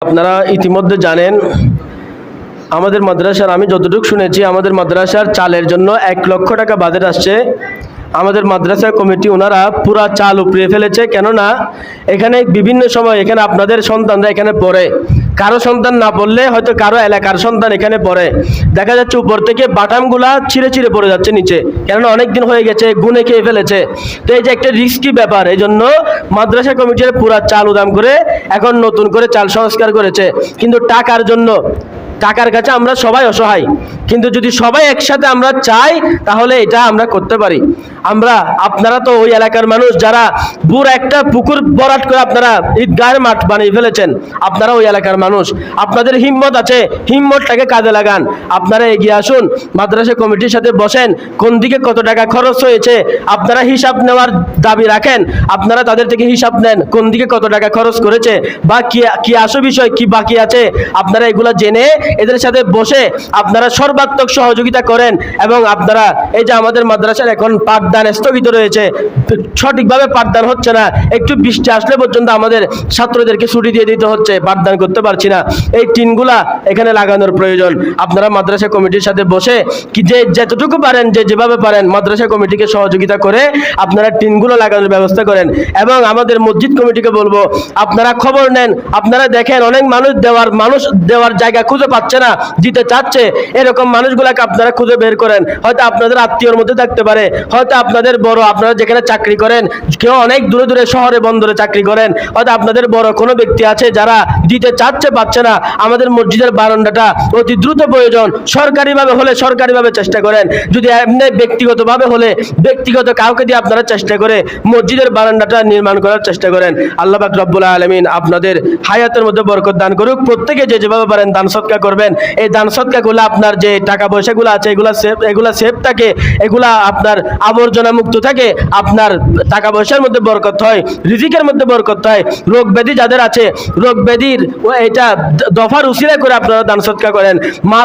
আপনারা ইতিমধ্যে জানেন আমাদের মাদ্রাসার, আমি যতটুকু শুনেছি, আমাদের মাদ্রাসার চালের জন্য 1 লক্ষ টাকা বাজেট আসছে। আমাদের মাদ্রাসা কমিটি ওনারা পুরা চাল উপড়িয়ে ফেলেছে। কেননা এখানে বিভিন্ন সময় এখানে আপনাদের সন্তানরা এখানে পড়ে, কারো সন্তান না পড়লে হয়তো কারো এলাকার সন্তান এখানে পড়ে, দেখা যাচ্ছে উপর থেকে বাটামগুলা ছিঁড়ে ছিঁড়ে পড়ে যাচ্ছে নিচে, কেননা অনেক দিন হয়ে গেছে, গুনে খেয়ে ফেলেছে। তো এই যে একটা রিস্কি ব্যাপার, এই জন্য মাদ্রাসা কমিটির পুরা চাল উদাম করে এখন নতুন করে চাল সংস্কার করেছে। কিন্তু টাকার জন্য, টাকার কাছে আমরা সবাই অসহায়, কিন্তু যদি সবাই একসাথে আমরা চাই তাহলে এটা আমরা করতে পারি। আপনারা তো ওই এলাকার মানুষ, যারা বুড়া একটা পুকুর ভরাট করে আপনারা ঈদগাহের মাঠ বানিয়ে ফেলেছেন, আপনারা ওই এলাকার মানুষ, আপনাদের হিম্মত আছে, হিম্মতটাকে কাজে লাগান। আপনারা এগিয়ে আসুন, মাদ্রাসা কমিটির সাথে বসেন, কোন দিকে কত টাকা খরচ হয়েছে আপনারা হিসাব নেওয়ার দাবি রাখেন, আপনারা তাদের থেকে হিসাব নেন কোন দিকে কত টাকা খরচ করেছে বা কি আসল বিষয় কি বাকি আছে, আপনারা এগুলা জেনে এদের সাথে বসে আপনারা সর্বাত্মক সহযোগিতা করেন। এবং আপনারা এই যে আমাদের মাদ্রাসার এখন পাঠদান স্থগিত রয়েছে, সঠিকভাবে পাঠদান হচ্ছে না, একটু বৃষ্টি আসলে পর্যন্ত আমাদের ছাত্রদেরকে ছুটি দিয়ে দিতে হচ্ছে, পাঠদান করতে পারছি না, এই টিনগুলা এখানে লাগানোর প্রয়োজন। আপনারা মাদ্রাসা কমিটির সাথে বসে কি যেতটুকু পারেন, যেভাবে পারেন মাদ্রাসা কমিটিকে সহযোগিতা করে আপনারা টিনগুলো লাগানোর ব্যবস্থা করেন। এবং আমাদের মসজিদ কমিটিকে বলবো, আপনারা খবর নেন, আপনারা দেখেন অনেক মানুষ দেওয়ার জায়গা খুঁজে পাচ্ছে না, দিতে চাচ্ছে, এরকম মানুষগুলাকে আপনারা খুঁজে বের করেন। হয়তো আপনাদের আত্মীয়র মধ্যে থাকতে পারে, হয়তো আপনাদের বড়, আপনারা যেখানে চাকরি করেন, কেউ অনেক দূরে দূরে শহরে বন্দরে চাকরি করেন, হয়তো আপনাদের বড় কোনো ব্যক্তি আছে যারা দিতে চাচ্ছে, পাচ্ছে না। আমাদের মসজিদের বারান্দাটা অতি দ্রুত প্রয়োজন, সরকারিভাবে হলে সরকারিভাবে চেষ্টা করেন, যদি এমনি ব্যক্তিগতভাবে হলে ব্যক্তিগত কাউকে দিয়ে আপনারা চেষ্টা করে মসজিদের বারান্দাটা নির্মাণ করার চেষ্টা করেন। আল্লাহ পাক রব্বুল আলামিন আপনাদের হায়াতের মধ্যে বরকত দান করুক। প্রত্যেকে যেভাবে পারেন দান সদকা করবেন, এই দান সদকাগুলো আপনার যে টাকা পয়সাগুলো আছে এগুলা সেফ থাকে, এগুলা আপনার আবর্জনা মুক্ত থাকে, আপনার টাকা পয়সার মধ্যে বরকত হয়, রিজিকের মধ্যে বরকত হয়। রোগ ব্যাধি যাদের আছে, রোগ ব্যাধির এটা দফার উসিলা করে আপনারা দান সদকা করেন,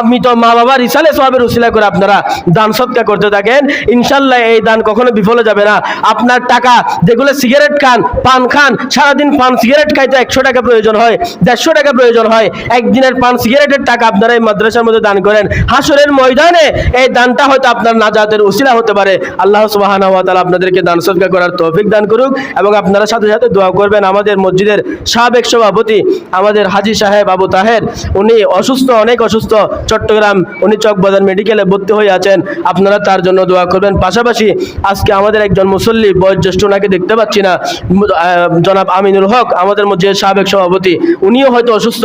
মৃত মা বাবার ইসালে সওয়াবের উসিলা করে আপনারা দান সদকা করতে থাকেন। ইনশাল্লাহ এই দান কখনো বিফলে যাবে না। আপনার টাকা, যেগুলো সিগারেট খান, পান খান, সারাদিন পান সিগারেট খাইতে 100 টাকা প্রয়োজন হয়, 150 টাকা প্রয়োজন হয়, একদিনের পান সিগারেটের টাকা আপনারা এই মাদ্রাসার মধ্যে দান করেন। হাসরের ময়দানে এই দানটা হয়তো আপনার নাজাতের উসিলা হতে পারে। আল্লাহ সুবহানাহু ওয়া তাআলা আপনাদেরকে দান সদকা করার তৌফিক দান করুক। এবং আপনারা সাথে সাথে দোয়া করবেন, আমাদের মসজিদের সাবেক সভাপতি আমাদের হাজী সাহেব আবু তাহের, উনি অসুস্থ, অনেক অসুস্থ, চট্টগ্রাম, উনি চকবাজার মেডিকেলে ভর্তি হয়ে আছেন, আপনারা তার জন্য দোয়া করবেন। পাশাপাশি আজকে আমাদের একজন মুসল্লি, বয়োজ্যেষ্ঠ, ওনাকে দেখতে পাচ্ছি না, জনাব আমিনুল হক, আমাদের মসজিদের সাবেক সভাপতি, উনিও হয়তো অসুস্থ।